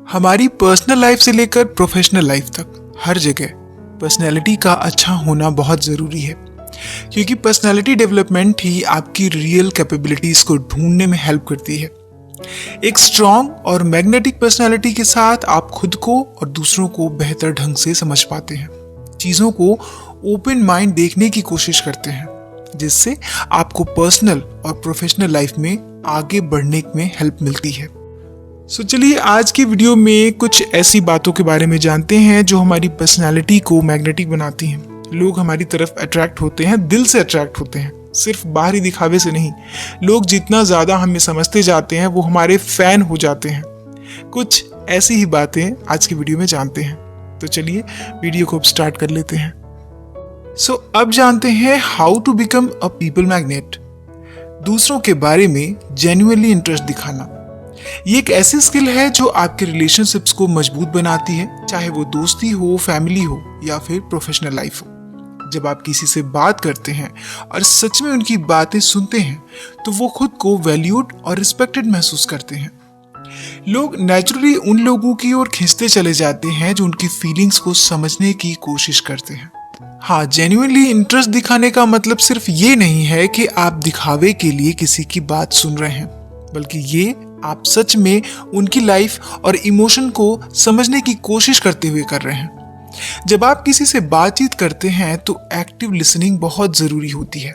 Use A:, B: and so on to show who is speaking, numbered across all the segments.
A: हमारी personal life से लेकर प्रोफेशनल लाइफ तक हर जगह पर्सनैलिटी का अच्छा होना बहुत ज़रूरी है, क्योंकि पर्सनैलिटी डेवलपमेंट ही आपकी रियल कैपेबिलिटीज़ को ढूंढने में हेल्प करती है। एक स्ट्रॉन्ग और मैग्नेटिक पर्सनैलिटी के साथ आप खुद को और दूसरों को बेहतर ढंग से समझ पाते हैं, चीज़ों को ओपन माइंड देखने की कोशिश करते हैं, जिससे आपको पर्सनल और प्रोफेशनल लाइफ में आगे बढ़ने में हेल्प मिलती है। चलिए आज की वीडियो में कुछ ऐसी बातों के बारे में जानते हैं जो हमारी पर्सनालिटी को मैग्नेटिक बनाती हैं। लोग हमारी तरफ अट्रैक्ट होते हैं, दिल से अट्रैक्ट होते हैं, सिर्फ बाहरी दिखावे से नहीं। लोग जितना ज़्यादा हमें समझते जाते हैं वो हमारे फैन हो जाते हैं। कुछ ऐसी ही बातें आज की वीडियो में जानते हैं, तो चलिए वीडियो को अब स्टार्ट कर लेते हैं। अब जानते हैं how to become a people magnet. दूसरों के बारे में जेन्युइनली इंटरेस्ट दिखाना, ये एक ऐसी स्किल है जो आपके रिलेशनशिप्स को मजबूत बनाती है, चाहे वो दोस्ती हो, फैमिली हो या फिर प्रोफेशनल लाइफ हो। जब आप किसी से बात करते हैं और सच में उनकी बातें सुनते हैं तो वो खुद को वैल्यूड और रिस्पेक्टेड महसूस करते हैं। लोग नेचुरली उन लोगों की ओर खींचते चले जाते हैं जो उनकी फीलिंग्स को समझने की कोशिश करते हैं। हाँ, जेन्युइनली इंटरेस्ट दिखाने का मतलब सिर्फ ये नहीं है कि आप दिखावे के लिए किसी की बात सुन रहे हैं, बल्कि ये आप सच में उनकी लाइफ और इमोशन को समझने की कोशिश करते हुए कर रहे हैं। जब आप किसी से बातचीत करते हैं तो एक्टिव लिसनिंग बहुत ज़रूरी होती है।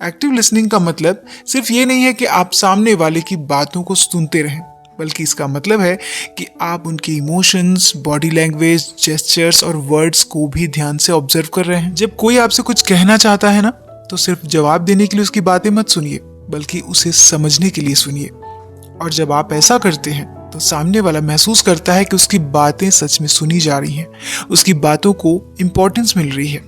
A: एक्टिव लिसनिंग का मतलब सिर्फ ये नहीं है कि आप सामने वाले की बातों को सुनते रहें, बल्कि इसका मतलब है कि आप उनके इमोशंस, बॉडी लैंग्वेज, जेस्चर्स और वर्ड्स को भी ध्यान से ऑब्जर्व कर रहे हैं। जब कोई आपसे कुछ कहना चाहता है ना, तो सिर्फ जवाब देने के लिए उसकी बातें मत सुनिए, बल्कि उसे समझने के लिए सुनिए। और जब आप ऐसा करते हैं तो सामने वाला महसूस करता है कि उसकी बातें सच में सुनी जा रही हैं, उसकी बातों को इम्पोर्टेंस मिल रही है।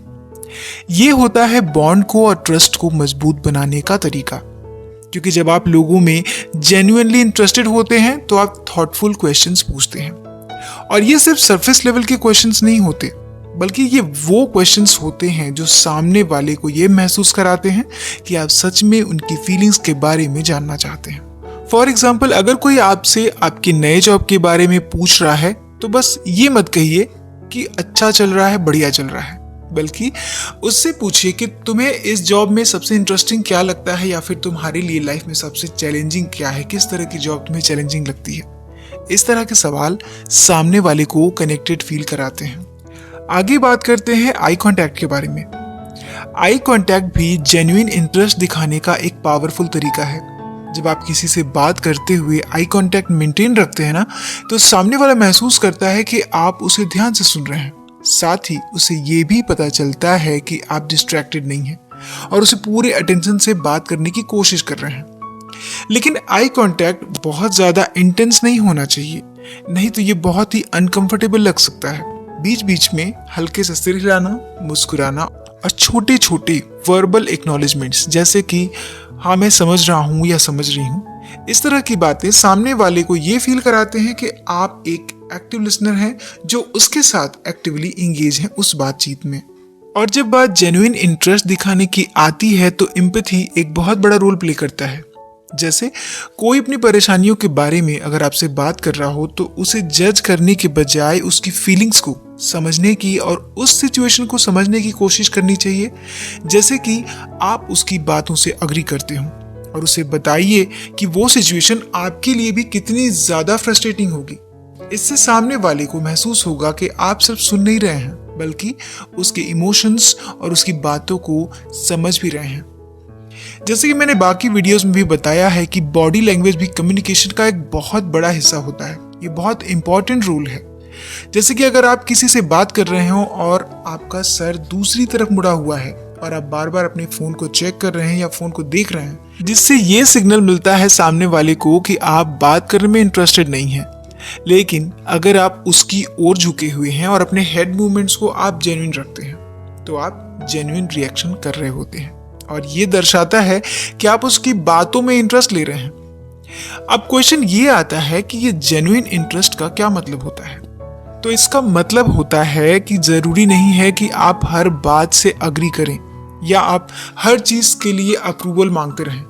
A: ये होता है बॉन्ड को और ट्रस्ट को मजबूत बनाने का तरीका, क्योंकि जब आप लोगों में जेन्युइनली इंटरेस्टेड होते हैं तो आप थॉटफुल क्वेश्चंस पूछते हैं। और ये सिर्फ सरफेस लेवल के क्वेश्चंस नहीं होते, बल्कि ये वो क्वेश्चंस होते हैं जो सामने वाले को ये महसूस कराते हैं कि आप सच में उनकी फीलिंग्स के बारे में जानना चाहते हैं। फॉर एग्जाम्पल, अगर कोई आपसे आपके नए जॉब के बारे में पूछ रहा है तो बस ये मत कहिए कि अच्छा चल रहा है, बढ़िया चल रहा है, बल्कि उससे पूछिए कि तुम्हें इस जॉब में सबसे इंटरेस्टिंग क्या लगता है, या फिर तुम्हारे लिए लाइफ में सबसे चैलेंजिंग क्या है, किस तरह की जॉब तुम्हें चैलेंजिंग लगती है। इस तरह के सवाल सामने वाले को कनेक्टेड फील कराते हैं। आगे बात करते हैं आई कॉन्टैक्ट के बारे में। आई कॉन्टैक्ट भी जेन्युइन इंटरेस्ट दिखाने का एक पावरफुल तरीका है। जब आप किसी से बात करते हुए आई कांटेक्ट मेंटेन रखते हैं ना, तो सामने वाला महसूस करता है कि आप उसे ध्यान से सुन रहे हैं। साथ ही उसे ये भी पता चलता है कि आप डिस्ट्रैक्टेड नहीं हैं और उसे पूरे अटेंशन से बात करने की कोशिश कर रहे हैं। लेकिन आई कांटेक्ट बहुत ज़्यादा इंटेंस नहीं होना चाहिए, नहीं तो ये बहुत ही अनकंफर्टेबल लग सकता है। बीच बीच में हल्के से सिर हिलाना, मुस्कुराना और छोटे छोटे वर्बल एक्नॉलेजमेंट्स, जैसे कि हाँ मैं समझ रहा हूँ या समझ रही हूँ, इस तरह की बातें सामने वाले को ये फील कराते हैं कि आप एक एक्टिव लिसनर हैं जो उसके साथ एक्टिवली इंगेज हैं उस बातचीत में। और जब बात जेन्युइन इंटरेस्ट दिखाने की आती है तो एम्पैथी एक बहुत बड़ा रोल प्ले करता है। जैसे कोई अपनी परेशानियों के बारे में अगर आपसे बात कर रहा हो तो उसे जज करने के बजाय उसकी फीलिंग्स को समझने की और उस सिचुएशन को समझने की कोशिश करनी चाहिए। जैसे कि आप उसकी बातों से अग्री करते हो और उसे बताइए कि वो सिचुएशन आपके लिए भी कितनी ज़्यादा फ्रस्ट्रेटिंग होगी। इससे सामने वाले को महसूस होगा कि आप सिर्फ सुन नहीं रहे हैं, बल्कि उसके इमोशंस और उसकी बातों को समझ भी रहे हैं। जैसे कि मैंने बाकी वीडियोस में भी बताया है कि बॉडी लैंग्वेज भी कम्युनिकेशन का एक बहुत बड़ा हिस्सा होता है। ये बहुत इंपॉर्टेंट रोल है। जैसे कि अगर आप किसी से बात कर रहे हो और आपका सर दूसरी तरफ मुड़ा हुआ है और आप बार बार अपने फोन को चेक कर रहे हैं या फोन को देख रहे हैं, जिससे ये सिग्नल मिलता है सामने वाले को कि आप बात करने में इंटरेस्टेड नहीं हैं। लेकिन अगर आप उसकी ओर झुके हुए हैं और अपने हेड मूवमेंट्स को आप जेन्युइन रखते हैं, तो आप जेन्युइन रिएक्शन कर रहे होते हैं और ये दर्शाता है कि आप उसकी बातों में इंटरेस्ट ले रहे हैं। अब क्वेश्चन ये आता है कि ये जेन्युइन इंटरेस्ट का क्या मतलब होता है। तो इसका मतलब होता है कि जरूरी नहीं है कि आप हर बात से अग्री करें या आप हर चीज के लिए अप्रूवल मांगते रहें।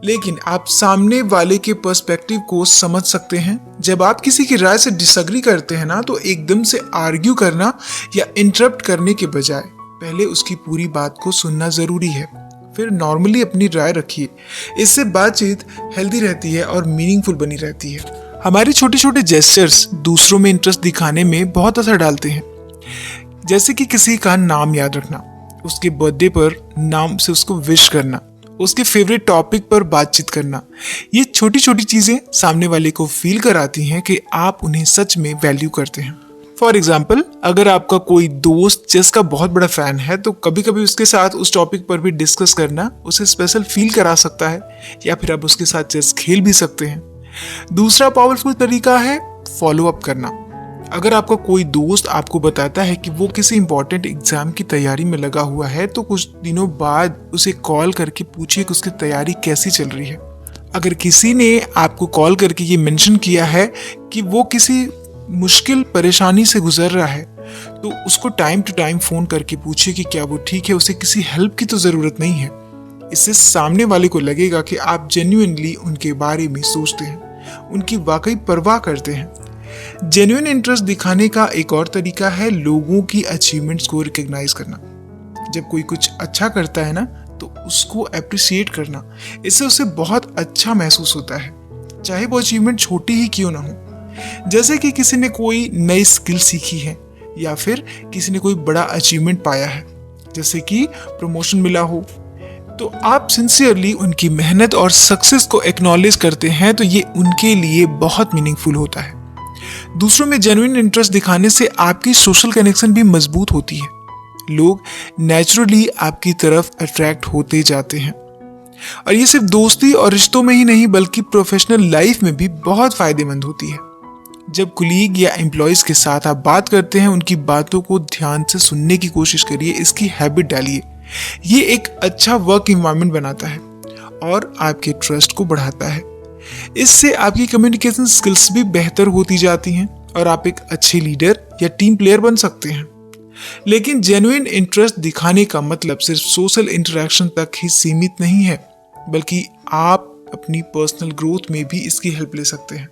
A: लेकिन आप सामने वाले के पर्सपेक्टिव को समझ सकते हैं। जब आप किसी की राय से डिसएग्री करते हैं ना, तो एकदम से आर्ग्यू करना या इंटरप्ट करने के बजाय पहले उसकी पूरी बात को सुनना जरूरी है, फिर नॉर्मली अपनी राय रखिए। इससे बातचीत हेल्दी रहती है और मीनिंगफुल बनी रहती है। हमारे छोटे छोटे जेस्चर्स दूसरों में इंटरेस्ट दिखाने में बहुत असर डालते हैं, जैसे कि किसी का नाम याद रखना, उसके बर्थडे पर नाम से उसको विश करना, उसके फेवरेट टॉपिक पर बातचीत करना। ये छोटी छोटी चीजें सामने वाले को फील कराती हैं कि आप उन्हें सच में वैल्यू करते हैं। फॉर एग्जाम्पल, अगर आपका कोई दोस्त चेस का बहुत बड़ा फैन है तो कभी कभी उसके साथ उस टॉपिक पर भी डिस्कस करना उसे स्पेशल फील करा सकता है, या फिर आप उसके साथ चेस खेल भी सकते हैं। दूसरा पावरफुल तरीका है फॉलो अप करना। अगर आपका कोई दोस्त आपको बताता है कि वो किसी इंपॉर्टेंट एग्जाम की तैयारी में लगा हुआ है, तो कुछ दिनों बाद उसे कॉल करके पूछिए कि उसकी तैयारी कैसी चल रही है। अगर किसी ने आपको कॉल करके ये मेंशन किया है कि वो किसी मुश्किल परेशानी से गुजर रहा है, तो उसको टाइम टू टाइम फोन करके पूछिए कि क्या वो ठीक है, उसे किसी हेल्प की तो जरूरत नहीं है। इससे सामने वाले को लगेगा कि आप जेन्युइनली उनके बारे में सोचते हैं, उनकी वाकई परवाह करते हैं। जेन्युइन इंटरेस्ट दिखाने का एक और तरीका है लोगों की अचीवमेंट्स को रिकॉग्नाइज करना। जब कोई कुछ अच्छा करता है ना, तो उसको अप्रिशिएट करना, इससे उसे बहुत अच्छा महसूस होता है, चाहे वो अचीवमेंट छोटी ही क्यों ना हो। जैसे कि किसी ने कोई नई स्किल सीखी है, या फिर किसी ने कोई बड़ा अचीवमेंट पाया है, जैसे कि प्रमोशन मिला हो, तो आप सिंसियरली उनकी मेहनत और सक्सेस को एक्नॉलेज करते हैं, तो ये उनके लिए बहुत मीनिंगफुल होता है। दूसरों में जेन्युइन इंटरेस्ट दिखाने से आपकी सोशल कनेक्शन भी मजबूत होती है। लोग नेचुरली आपकी तरफ अट्रैक्ट होते जाते हैं, और ये सिर्फ दोस्ती और रिश्तों में ही नहीं बल्कि प्रोफेशनल लाइफ में भी बहुत फायदेमंद होती है। जब कुलीग या एम्प्लॉयज के साथ आप बात करते हैं, उनकी बातों को ध्यान से सुनने की कोशिश करिए, इसकी हैबिट डालिए। ये एक अच्छा वर्क इन्वायरमेंट बनाता है और आपके ट्रस्ट को बढ़ाता है। इससे आपकी कम्युनिकेशन स्किल्स भी बेहतर होती जाती हैं और आप एक अच्छे लीडर या टीम प्लेयर बन सकते हैं। लेकिन जेन्युइन इंटरेस्ट दिखाने का मतलब सिर्फ सोशल इंटरेक्शन तक ही सीमित नहीं है, बल्कि आप अपनी पर्सनल ग्रोथ में भी इसकी हेल्प ले सकते हैं।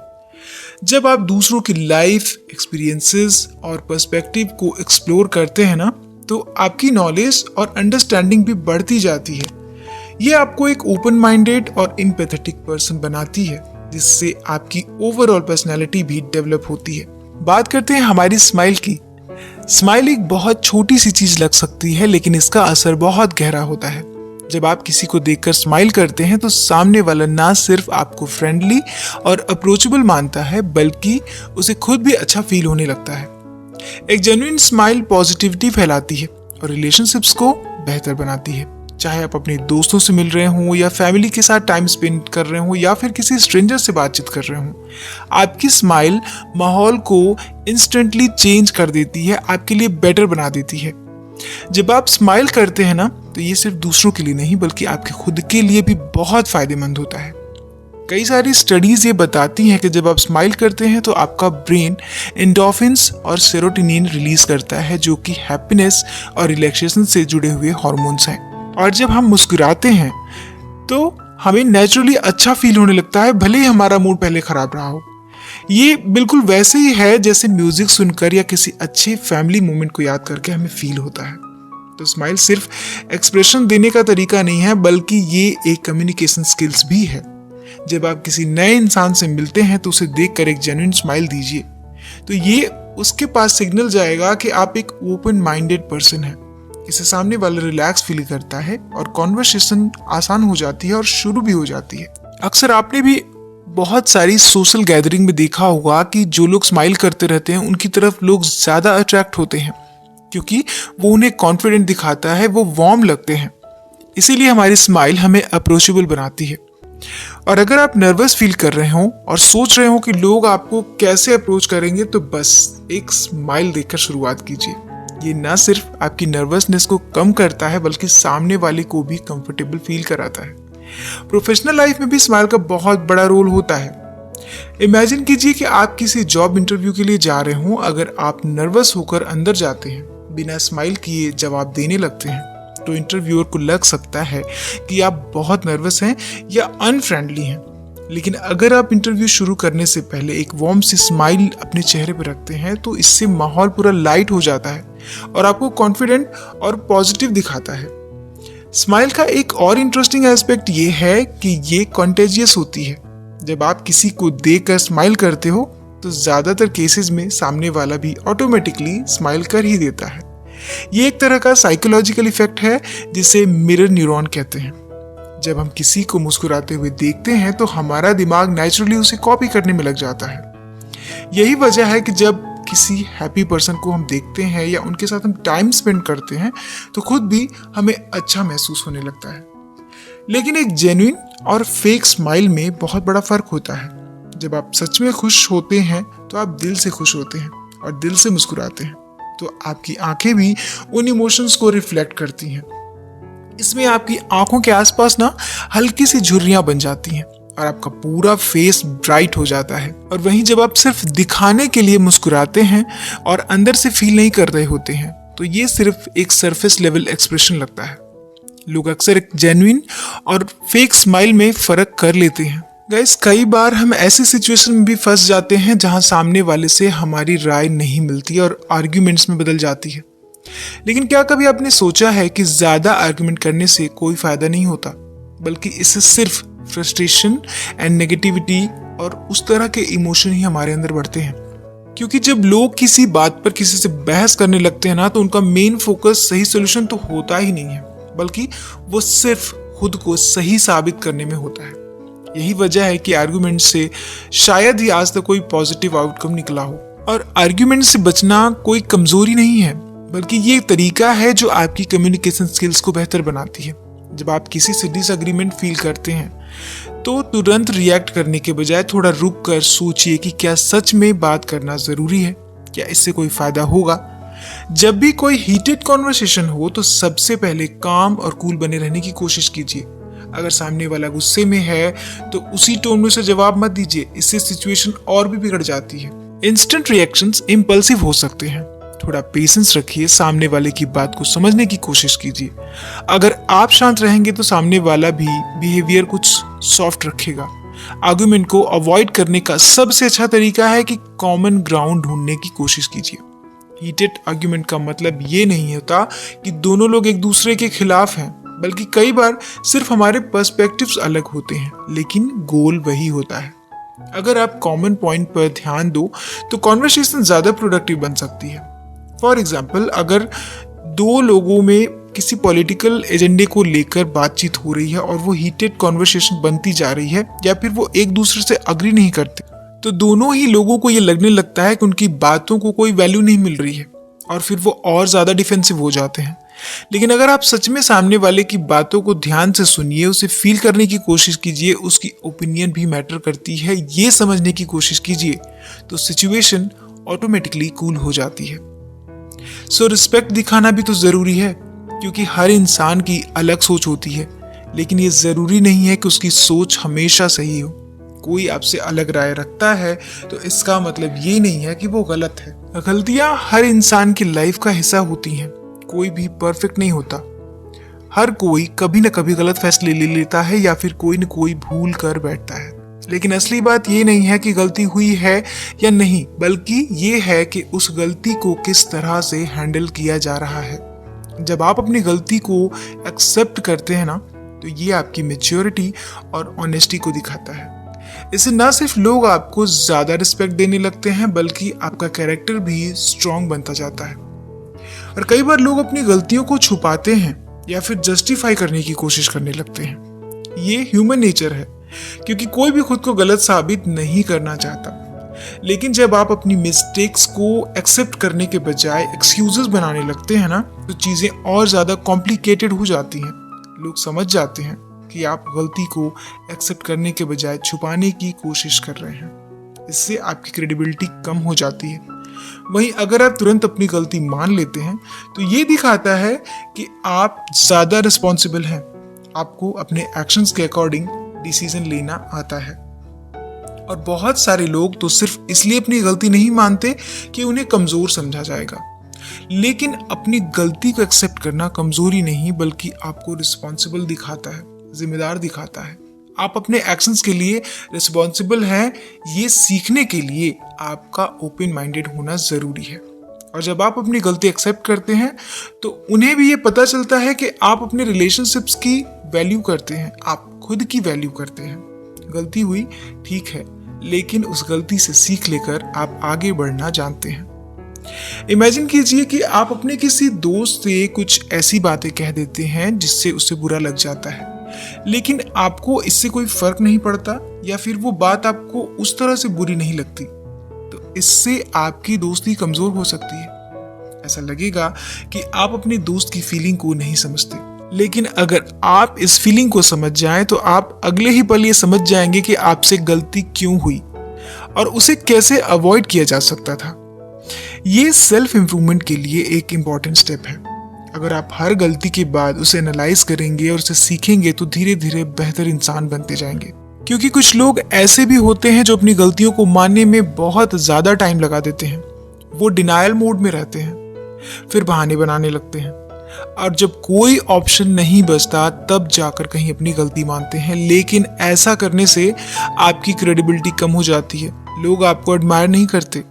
A: जब आप दूसरों की लाइफ एक्सपीरियंसेस और पर्सपेक्टिव को एक्सप्लोर करते हैं ना, तो आपकी नॉलेज और अंडरस्टैंडिंग भी बढ़ती जाती है। ये आपको एक ओपन माइंडेड और एम्पैथेटिक पर्सन बनाती है, जिससे आपकी ओवरऑल पर्सनैलिटी भी डेवलप होती है। बात करते हैं हमारी स्माइल की। स्माइल एक बहुत छोटी सी चीज लग सकती है, लेकिन इसका असर बहुत गहरा होता है। जब आप किसी को देखकर स्माइल करते हैं, तो सामने वाला ना सिर्फ आपको फ्रेंडली और अप्रोचेबल मानता है, बल्कि उसे खुद भी अच्छा फील होने लगता है। एक जेन्युइन स्माइल पॉजिटिविटी फैलाती है और रिलेशनशिप्स को बेहतर बनाती है। चाहे आप अपने दोस्तों से मिल रहे हों, या फैमिली के साथ टाइम स्पेंड कर रहे हों, या फिर किसी स्ट्रेंजर से बातचीत कर रहे हों, आपकी स्माइल माहौल को इंस्टेंटली चेंज कर देती है, आपके लिए बेटर बना देती है। जब आप स्माइल करते हैं ना, तो ये सिर्फ दूसरों के लिए नहीं बल्कि आपके खुद के लिए भी बहुत फायदेमंद होता है। कई सारी स्टडीज ये बताती हैं कि जब आप स्माइल करते हैं तो आपका ब्रेन एंडोर्फिन्स और सेरोटोनिन रिलीज करता है, जो कि हैप्पीनेस और रिलैक्सेशन से जुड़े हुए हार्मोन्स हैं। और जब हम मुस्कुराते हैं तो हमें नेचुरली अच्छा फील होने लगता है, भले ही हमारा मूड पहले खराब रहा हो। ये बिल्कुल वैसे ही है जैसे म्यूजिक सुनकर या किसी अच्छे फैमिली मोमेंट को याद करके हमें फील होता है। तो स्माइल सिर्फ एक्सप्रेशन देने का तरीका नहीं है, बल्कि ये एक कम्युनिकेशन स्किल्स भी है। जब आप किसी नए इंसान से मिलते हैं तो उसे देखकर एक जेन्युइन स्माइल दीजिए, तो ये उसके पास सिग्नल जाएगा कि आप एक ओपन माइंडेड पर्सन हैं। इससे सामने वाला रिलैक्स फील करता है और कॉन्वर्सेशन आसान हो जाती है और शुरू भी हो जाती है। अक्सर आपने भी बहुत सारी सोशल गैदरिंग में देखा होगा कि जो लोग स्माइल करते रहते हैं उनकी तरफ लोग ज्यादा अट्रैक्ट होते हैं, क्योंकि वो उन्हें कॉन्फिडेंट दिखाता है, वो वार्म लगते हैं। इसीलिए हमारी स्माइल हमें अप्रोचेबल बनाती है। और अगर आप नर्वस फील कर रहे हो और सोच रहे हो कि लोग आपको कैसे अप्रोच करेंगे, तो बस एक स्माइल देकर शुरुआत कीजिए। ये ना सिर्फ आपकी नर्वसनेस को कम करता है, बल्कि सामने वाले को भी कंफर्टेबल फील कराता है। प्रोफेशनल लाइफ में भी स्माइल का बहुत बड़ा रोल होता है। इमेजिन कीजिए कि आप किसी जॉब इंटरव्यू के लिए जा रहे हो। अगर आप नर्वस होकर अंदर जाते हैं, बिना स्माइल किए जवाब देने लगते हैं, तो इंटरव्यूअर को लग सकता है कि आप बहुत नर्वस हैं या अनफ्रेंडली हैं। लेकिन अगर आप इंटरव्यू शुरू करने से पहले एक वार्म सी स्माइल अपने चेहरे पर रखते हैं तो इससे माहौल पूरा लाइट हो जाता है और आपको कॉन्फिडेंट और पॉजिटिव दिखाता है। स्माइल का एक और इंटरेस्टिंग एस्पेक्ट ये है कि ये कॉन्टेजियस होती है। जब आप किसी को देखकर स्माइल करते हो तो ज़्यादातर केसेस में सामने वाला भी ऑटोमेटिकली स्माइल कर ही देता है। ये एक तरह का साइकोलॉजिकल इफेक्ट है जिसे मिरर न्यूरॉन कहते हैं। जब हम किसी को मुस्कुराते हुए देखते हैं तो हमारा दिमाग नेचुरली उसे कॉपी करने में लग जाता है। यही वजह है कि जब किसी हैप्पी पर्सन को हम देखते हैं या उनके साथ हम टाइम स्पेंड करते हैं तो खुद भी हमें अच्छा महसूस होने लगता है। लेकिन एक जेन्युइन और फेक स्माइल में बहुत बड़ा फर्क होता है। जब आप सच में खुश होते हैं तो आप दिल से खुश होते हैं और दिल से मुस्कुराते हैं, तो आपकी आंखें भी उन इमोशंस को रिफ्लेक्ट करती हैं। इसमें आपकी आंखों के आसपास ना हल्की सी झुर्रियां बन जाती हैं और आपका पूरा फेस ब्राइट हो जाता है। और वहीं जब आप सिर्फ दिखाने के लिए मुस्कुराते हैं और अंदर से फील नहीं कर रहे होते हैं तो ये सिर्फ एक सरफेस लेवल एक्सप्रेशन लगता है। लोग अक्सर एक जेन्युइन और फेक स्माइल में फर्क कर लेते हैं। गाइस, कई बार हम ऐसी सिचुएशन में भी फंस जाते हैं जहां सामने वाले से हमारी राय नहीं मिलती और आर्ग्यूमेंट्स में बदल जाती है। लेकिन क्या कभी आपने सोचा है कि ज्यादा आर्ग्यूमेंट करने से कोई फायदा नहीं होता, बल्कि इससे सिर्फ फ्रस्ट्रेशन एंड नेगेटिविटी और उस तरह के इमोशन ही हमारे अंदर बढ़ते हैं। क्योंकि जब लोग किसी बात पर किसी से बहस करने लगते हैं ना तो उनका मेन फोकस सही सोल्यूशन तो होता ही नहीं है, बल्कि वो सिर्फ खुद को सही साबित करने में होता है। यही वजह है कि आर्ग्यूमेंट से शायद ही आज तक कोई पॉजिटिव आउटकम निकला हो। और आर्ग्यूमेंट से बचना कोई कमजोरी नहीं है, बल्कि ये तरीका है जो आपकी कम्युनिकेशन स्किल्स को बेहतर बनाती है। जब आप किसी से डिसएग्रीमेंट फील करते हैं तो तुरंत रिएक्ट करने के बजाय थोड़ा रुक कर सोचिए कि क्या सच में बात करना जरूरी है, क्या इससे कोई फायदा होगा। जब भी कोई हीटेड कॉन्वर्सेशन हो तो सबसे पहले काम और कूल बने रहने की कोशिश कीजिए। अगर सामने वाला गुस्से में है तो उसी टोन में से जवाब मत दीजिए, इससे सिचुएशन और भी बिगड़ जाती है। इंस्टेंट रिएक्शंस इम्पल्सिव हो सकते हैं। थोड़ा पेशेंस रखिए, सामने वाले की बात को समझने की कोशिश कीजिए। अगर आप शांत रहेंगे तो सामने वाला भी बिहेवियर कुछ सॉफ्ट रखेगा। आर्गुमेंट को अवॉइड करने का सबसे अच्छा तरीका है कि कॉमन ग्राउंड ढूंढने की कोशिश कीजिए। हीटेड आर्गुमेंट का मतलब ये नहीं होता कि दोनों लोग एक दूसरे के खिलाफ हैं, बल्कि कई बार सिर्फ हमारे पर्सपेक्टिव्स अलग होते हैं, लेकिन गोल वही होता है। अगर आप कॉमन पॉइंट पर ध्यान दो तो कॉन्वर्सेशन ज्यादा प्रोडक्टिव बन सकती है। फॉर एग्जाम्पल, अगर दो लोगों में किसी पॉलिटिकल एजेंडे को लेकर बातचीत हो रही है और वो हीटेड कॉन्वर्सेशन बनती जा रही है या फिर वो एक दूसरे से अग्री नहीं करते, तो दोनों ही लोगों को ये लगने लगता है कि उनकी बातों को कोई वैल्यू नहीं मिल रही है और फिर वो और ज्यादा डिफेंसिव हो जाते हैं। लेकिन अगर आप सच में सामने वाले की बातों को ध्यान से सुनिए, उसे फील करने की कोशिश कीजिए, उसकी ओपिनियन भी मैटर करती है ये समझने की कोशिश कीजिए, तो सिचुएशन ऑटोमेटिकली कूल हो जाती है। सो रिस्पेक्ट दिखाना भी तो जरूरी है, क्योंकि हर इंसान की अलग सोच होती है, लेकिन ये जरूरी नहीं है कि उसकी सोच हमेशा सही हो। कोई आपसे अलग राय रखता है तो इसका मतलब ये नहीं है कि वो गलत है। गलतियां हर इंसान की लाइफ का हिस्सा होती हैं, कोई भी परफेक्ट नहीं होता। हर कोई कभी न कभी गलत फैसले ले लेता है या फिर कोई न कोई भूल कर बैठता है। लेकिन असली बात ये नहीं है कि गलती हुई है या नहीं, बल्कि ये है कि उस गलती को किस तरह से हैंडल किया जा रहा है। जब आप अपनी गलती को एक्सेप्ट करते हैं ना, तो ये आपकी मैच्योरिटी और ऑनेस्टी को दिखाता है। इससे ना सिर्फ लोग आपको ज्यादा रिस्पेक्ट देने लगते हैं, बल्कि आपका कैरेक्टर भी स्ट्रांग बनता जाता है। और कई बार लोग अपनी गलतियों को छुपाते हैं या फिर जस्टिफाई करने की कोशिश करने लगते हैं। ये ह्यूमन नेचर है, क्योंकि कोई भी खुद को गलत साबित नहीं करना चाहता। लेकिन जब आप अपनी मिस्टेक्स को एक्सेप्ट करने के बजाय एक्सक्यूजेस बनाने लगते हैं ना, तो चीजें और ज्यादा कॉम्प्लिकेटेड हो जाती हैं। लोग समझ जाते हैं कि आप गलती को एक्सेप्ट करने के बजाय छुपाने की कोशिश कर रहे हैं। इससे आपकी क्रेडिबिलिटी कम हो जाती है। वहीं अगर आप तुरंत अपनी गलती मान लेते हैं तो ये दिखाता है कि आप ज्यादा रिस्पॉन्सिबल हैं, आपको अपने एक्शंस के अकॉर्डिंग डिसीजन लेना आता है। और बहुत सारे लोग तो सिर्फ इसलिए अपनी गलती नहीं मानते कि उन्हें कमजोर समझा जाएगा। लेकिन अपनी गलती को एक्सेप्ट करना कमजोरी नहीं बल्कि आपको रिस्पॉन्सिबल दिखाता है, जिम्मेदार दिखाता है। आप अपने एक्शंस के लिए रिस्पॉन्सिबल हैं, ये सीखने के लिए आपका ओपन माइंडेड होना जरूरी है। और जब आप अपनी गलती एक्सेप्ट करते हैं तो उन्हें भी ये पता चलता है कि आप अपने रिलेशनशिप्स की वैल्यू करते हैं, आप खुद की वैल्यू करते हैं। गलती हुई ठीक है, लेकिन उस गलती से सीख लेकर आप आगे बढ़ना जानते हैं। इमेजिन कीजिए कि आप अपने किसी दोस्त से कुछ ऐसी बातें कह देते हैं जिससे उसे बुरा लग जाता है, लेकिन आपको इससे कोई फर्क नहीं पड़ता या फिर वो बात आपको उस तरह से बुरी नहीं लगती, तो इससे आपकी दोस्ती कमजोर हो सकती है। ऐसा लगेगा कि आप अपने दोस्त की फीलिंग को नहीं समझते, लेकिन अगर आप इस फीलिंग को समझ जाएं तो आप अगले ही पल ये समझ जाएंगे कि आपसे गलती क्यों हुई और उसे कैसे अवॉइड किया जा सकता था। ये सेल्फ इंप्रूवमेंट के लिए एक इम्पॉर्टेंट स्टेप है। अगर आप हर गलती के बाद उसे एनालाइज करेंगे और उसे सीखेंगे तो धीरे धीरे बेहतर इंसान बनते जाएंगे। क्योंकि कुछ लोग ऐसे भी होते हैं जो अपनी गलतियों को मानने में बहुत ज्यादा टाइम लगा देते हैं। वो डिनायल मोड में रहते हैं, फिर बहाने बनाने लगते हैं और जब कोई ऑप्शन नहीं बचता तब जाकर कहीं अपनी गलती मानते हैं। लेकिन ऐसा करने से आपकी क्रेडिबिलिटी कम हो जाती है, लोग आपको एडमायर नहीं करते।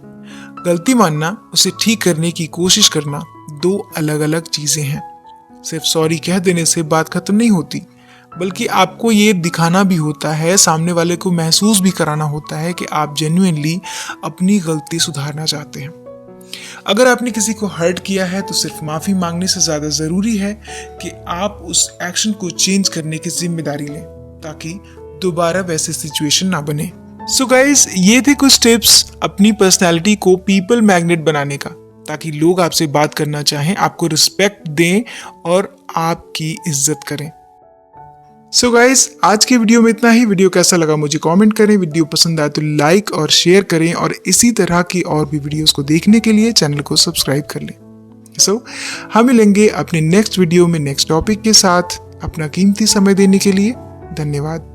A: गलती मानना, उसे ठीक करने की कोशिश करना दो अलग अलग चीजें हैं। सिर्फ सॉरी कह देने से बात खत्म नहीं होती, बल्कि आपको ये दिखाना भी होता है, सामने वाले को महसूस भी कराना होता है कि आप जेन्युइनली अपनी गलती सुधारना चाहते हैं। अगर आपने किसी को हर्ट किया है तो सिर्फ माफी मांगने से ज्यादा जरूरी है कि आप उस एक्शन को चेंज करने की जिम्मेदारी लें, ताकि दोबारा वैसी सिचुएशन ना बने। सो गाइस, ये थे कुछ टिप्स अपनी पर्सनैलिटी को पीपल मैग्नेट बनाने का, ताकि लोग आपसे बात करना चाहें, आपको रिस्पेक्ट दें और आपकी इज्जत करें। सो गाइस, आज के वीडियो में इतना ही। वीडियो कैसा लगा मुझे कमेंट करें, वीडियो पसंद आए तो लाइक और शेयर करें और इसी तरह की और भी वीडियोस को देखने के लिए चैनल को सब्सक्राइब कर लें। सो हम मिलेंगे अपने नेक्स्ट वीडियो में नेक्स्ट टॉपिक के साथ। अपना कीमती समय देने के लिए धन्यवाद।